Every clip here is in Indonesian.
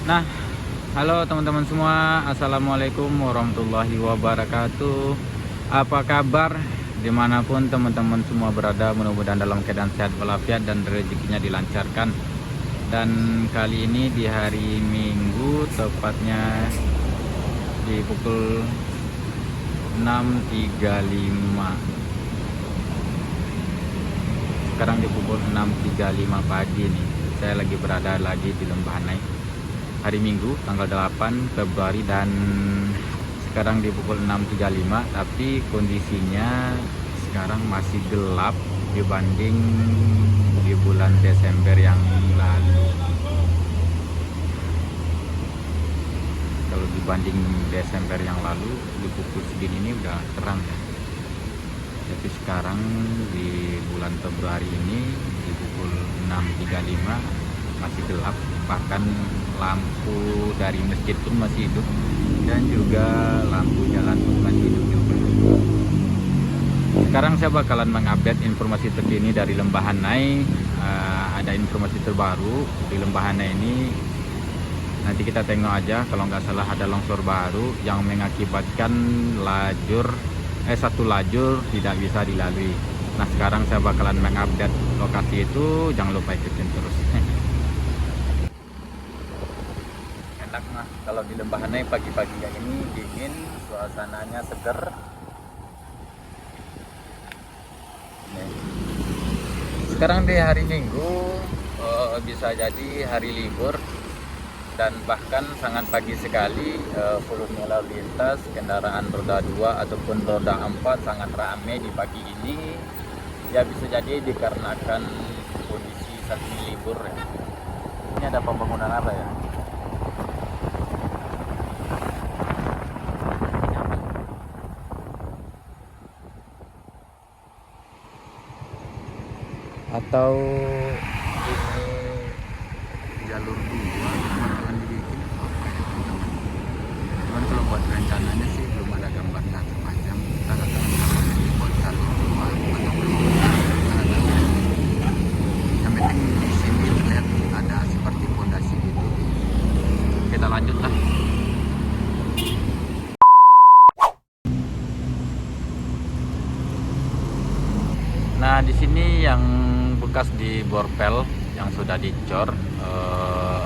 Nah, halo teman-teman semua, assalamualaikum warahmatullahi wabarakatuh. Apa kabar? Dimanapun teman-teman semua berada, mudah-mudahan dalam keadaan sehat walafiat dan rezekinya dilancarkan. Dan kali ini di hari Minggu, tepatnya di pukul 6.35. Sekarang di pukul 6.35 pagi nih. Saya lagi berada di Lembahanai. Hari Minggu tanggal 8 Februari dan sekarang di pukul 6.35, tapi kondisinya sekarang masih gelap dibanding di bulan Desember yang lalu. Kalau dibanding Desember yang lalu di pukul segini ini udah terang ya. Tapi sekarang di bulan Februari ini di pukul 6.35 masih gelap, bahkan lampu dari masjid pun masih hidup dan juga lampu jalan pun masih hidup juga. Sekarang saya bakalan mengupdate informasi terkini dari Lembahanai. Ada informasi terbaru di Lembahanai ini. Nanti kita tengok aja, kalau nggak salah ada longsor baru yang mengakibatkan satu lajur tidak bisa dilalui. Nah, sekarang saya bakalan mengupdate lokasi itu, jangan lupa ikutin terus. Enak mah kalau di Lembahanai pagi-pagi yang ini dingin, suasananya seger. Nih. Sekarang di hari Minggu, bisa jadi hari libur dan bahkan sangat pagi sekali. Volume lalu lintas kendaraan roda 2 ataupun roda 4 sangat ramai di pagi ini. Ya bisa jadi dikarenakan kondisi saat ini libur ya. Ini ada pembangunan apa ya? Atau ini jalur 2 bakalan dibikin apa ya teman-teman. Cuman kalau buat rencananya sih belum ada gambar data panjang. Kita nggak tahu kalau dibuat jalur 2 atau belum. Yang penting di sini terlihat ada seperti fondasi gitu. Kita lanjut lah. Nah, di sini yang bekas di borpel yang sudah dicor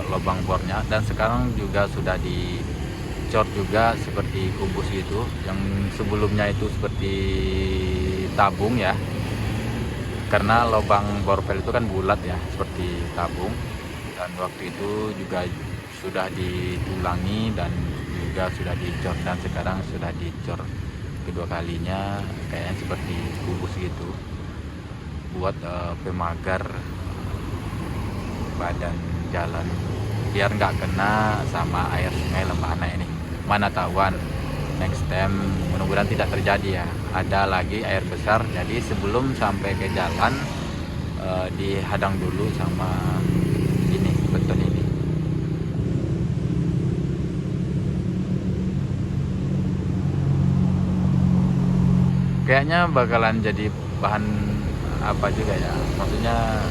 lubang bornya, dan sekarang juga sudah dicor juga seperti kubus gitu. Yang sebelumnya itu seperti tabung ya, karena lubang borpel itu kan bulat ya seperti tabung, dan waktu itu juga sudah ditulangi dan juga sudah dicor, dan sekarang sudah dicor kedua kalinya kayaknya seperti kubus gitu, buat pemagar badan jalan biar nggak kena sama air sungai Lembahanai ini. Mana tahuan next time, mudah-mudahan tidak terjadi ya, ada lagi air besar, jadi sebelum sampai ke jalan dihadang dulu sama ini beton ini. Kayaknya bakalan jadi bahan apa juga ya, maksudnya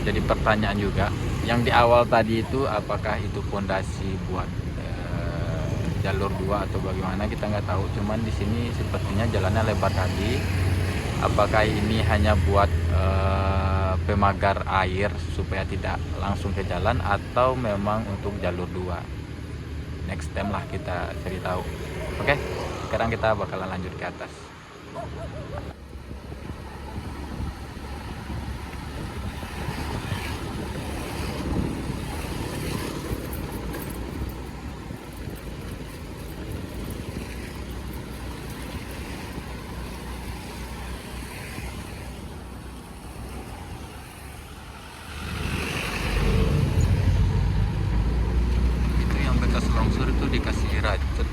jadi pertanyaan juga yang di awal tadi itu, apakah itu fondasi buat jalur 2 atau bagaimana, kita nggak tahu. Cuman di sini sepertinya jalannya lebar tadi, apakah ini hanya buat pemagar air supaya tidak langsung ke jalan atau memang untuk jalur 2. Next time lah kita cari tahu. Oke, sekarang kita bakalan lanjut ke atas. Itu yang bekas longsor itu dikasih racun.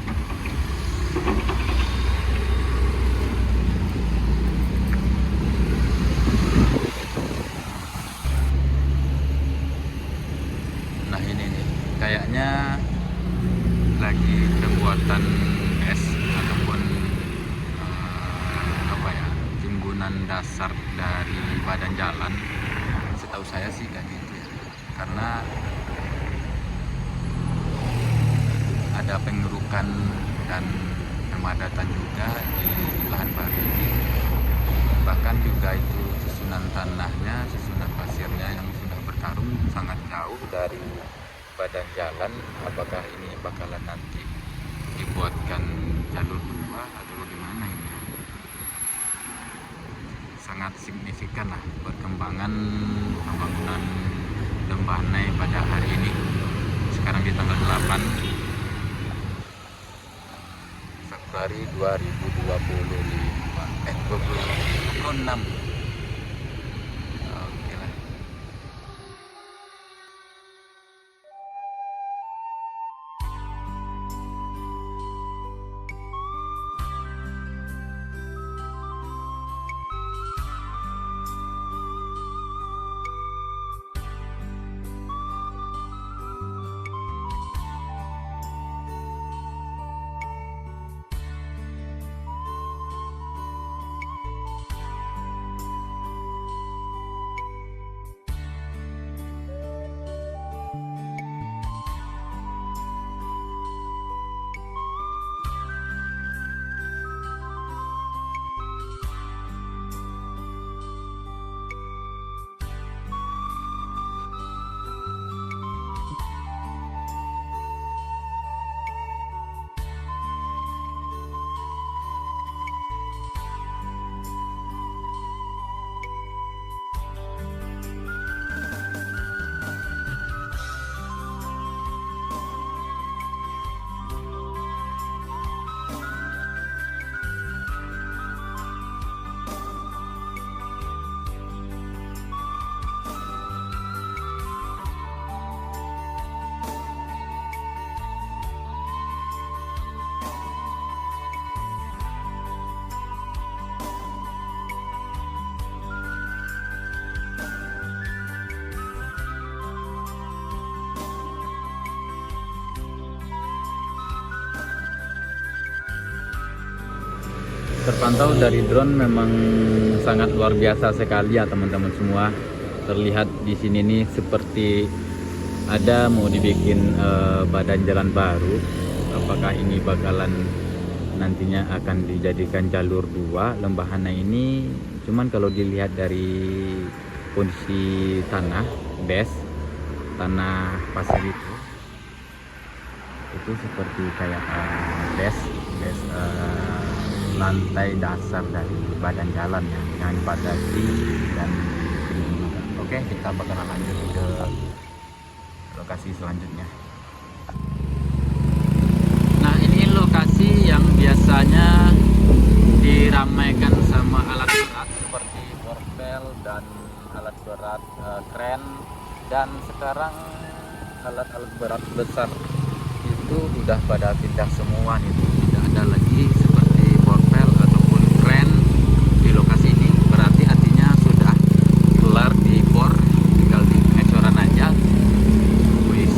Nah ini nih, kayaknya lagi pembuatan es ataupun apa ya, timbunan dasar dari badan jalan. Setahu saya sih kayak gitu ya, karena ada pengerukan dan pemadatan juga di lahan baru ini. Bahkan juga itu susunan tanahnya, susunan pasirnya yang sudah bertarung sangat jauh dari badan jalan. Apakah ini bakalan nanti dibuatkan jalur dua atau gimana ini? Sangat signifikan lah perkembangan pembangunan Lembahanai pada hari ini. Sekarang di tanggal 8 Februari 2026. Oke lah. Terpantau dari drone memang sangat luar biasa sekali ya teman-teman semua. Terlihat di sini nih seperti ada mau dibikin badan jalan baru. Apakah ini bakalan nantinya akan dijadikan jalur dua Lembahanai ini? Cuman kalau dilihat dari kondisi tanah tanah pasir itu seperti kayak lantai dasar dari badan jalan ya, yang dipadati dan ini juga. Oke, kita bakalan lanjut ke lokasi selanjutnya. Nah, ini lokasi yang biasanya diramaikan sama alat berat seperti borbel dan alat berat kren, dan sekarang alat-alat berat besar itu udah pada pindah semua nih, tidak ada lagi seperti borbel ataupun kren di lokasi ini. Berarti artinya sudah kelar di bor, tinggal di pengecoran aja. Wis,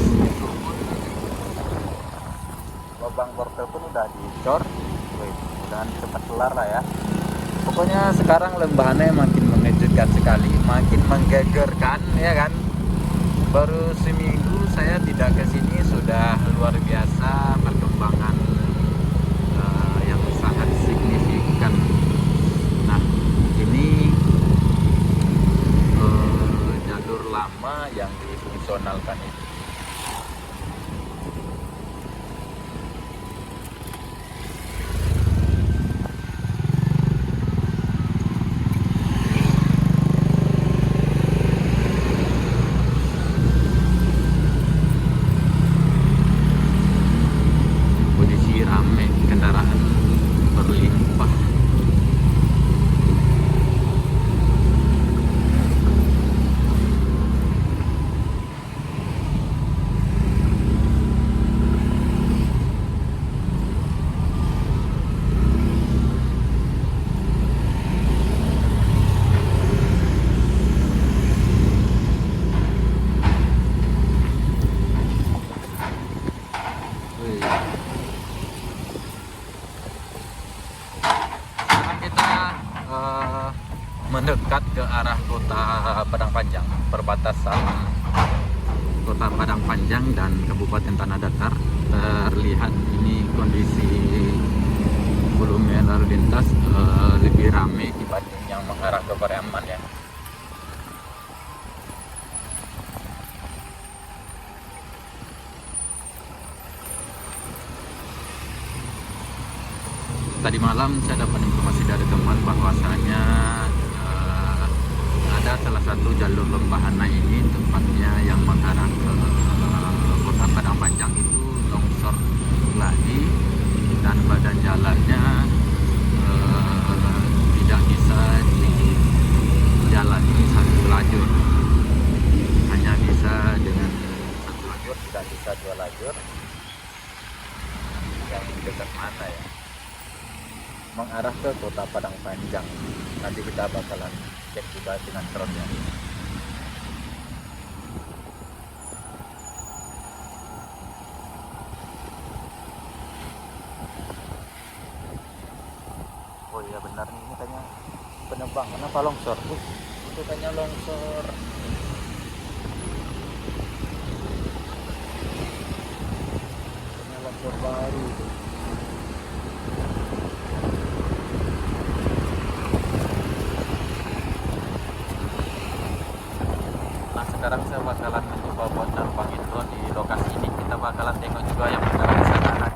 lubang borbel pun udah dicor. Wih, mudah-mudahan cepat kelar lah ya. Pokoknya sekarang Lembahanai makin mengejutkan sekali, makin menggegerkan ya kan. Baru seminggu saya tidak ke sini sudah luar biasa perkembangan yang sangat signifikan. Nah, ini jalur lama yang difungsionalkan itu. Mendekat ke arah kota Padang Panjang, perbatasan kota Padang Panjang dan Kabupaten Tanah Datar. terlihat ini kondisi volume lalu lintas lebih ramai dibanding yang mengarah ke Pariaman ya. Tadi malam saya dapat informasi dari teman bahwasanya ada salah satu jalur Lembahana ini, tempatnya yang mengarah ke Kota Padang Panjang itu longsor lagi, dan badan jalannya tidak bisa dijalani satu lajur, hanya bisa dengan satu lajur, tidak bisa dua lajur. Yang dekat mana ya? Mengarah ke Kota Padang Panjang. Nanti kita bakalan cek juga sinetronnya. Oh iya benar nih, ini kayaknya penerbangan apa longsor? Itu kayaknya longsor. Kayaknya longsor baru itu. Sekarang saya bakalan mencoba buat nerbangin drone di lokasi ini. Kita bakalan tengok juga yang mengarah ke sana.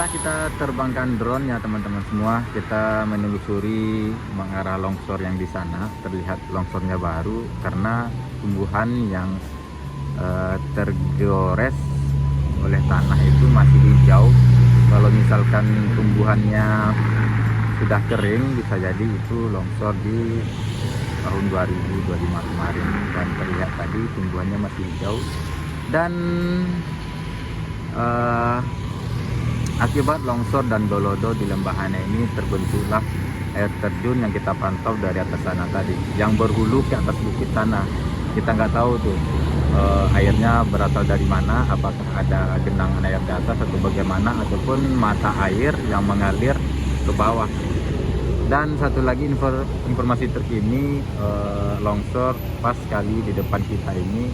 inilah kita terbangkan drone ya teman-teman semua. Kita menelusuri mengarah longsor yang di sana. Terlihat longsornya baru karena tumbuhan yang tergores oleh tanah itu masih hijau. Kalau misalkan tumbuhannya sudah kering, bisa jadi itu longsor di tahun 2025 kemarin. Dan terlihat tadi tumbuhannya masih hijau. Dan akibat longsor dan dolodo di lembah Hanai ini terbentuklah air terjun yang kita pantau dari atas sana tadi, yang berhulu ke atas bukit sana. Kita nggak tahu tuh airnya berasal dari mana, apakah ada genangan air di atas atau bagaimana, ataupun mata air yang mengalir ke bawah. Dan satu lagi informasi terkini, longsor pas sekali di depan kita ini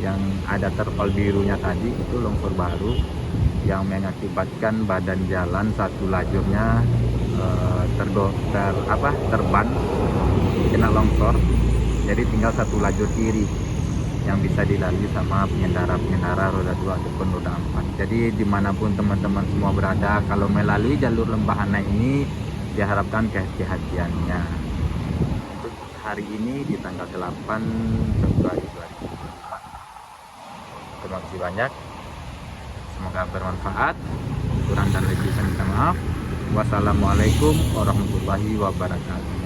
yang ada terpal birunya tadi, itu longsor baru yang mengakibatkan badan jalan satu lajurnya terban kena longsor. Jadi tinggal satu lajur kiri yang bisa dilalui sama pengendara roda 2 ataupun roda 4. Jadi dimanapun teman-teman semua berada, kalau melalui jalur lembah Hanai ini diharapkan kehati-hatiannya. Untuk hari ini di tanggal 8 Februari 2025. Terima kasih banyak. Semoga bermanfaat. Kurang dan lebih saya minta maaf. Wassalamualaikum warahmatullahi wabarakatuh.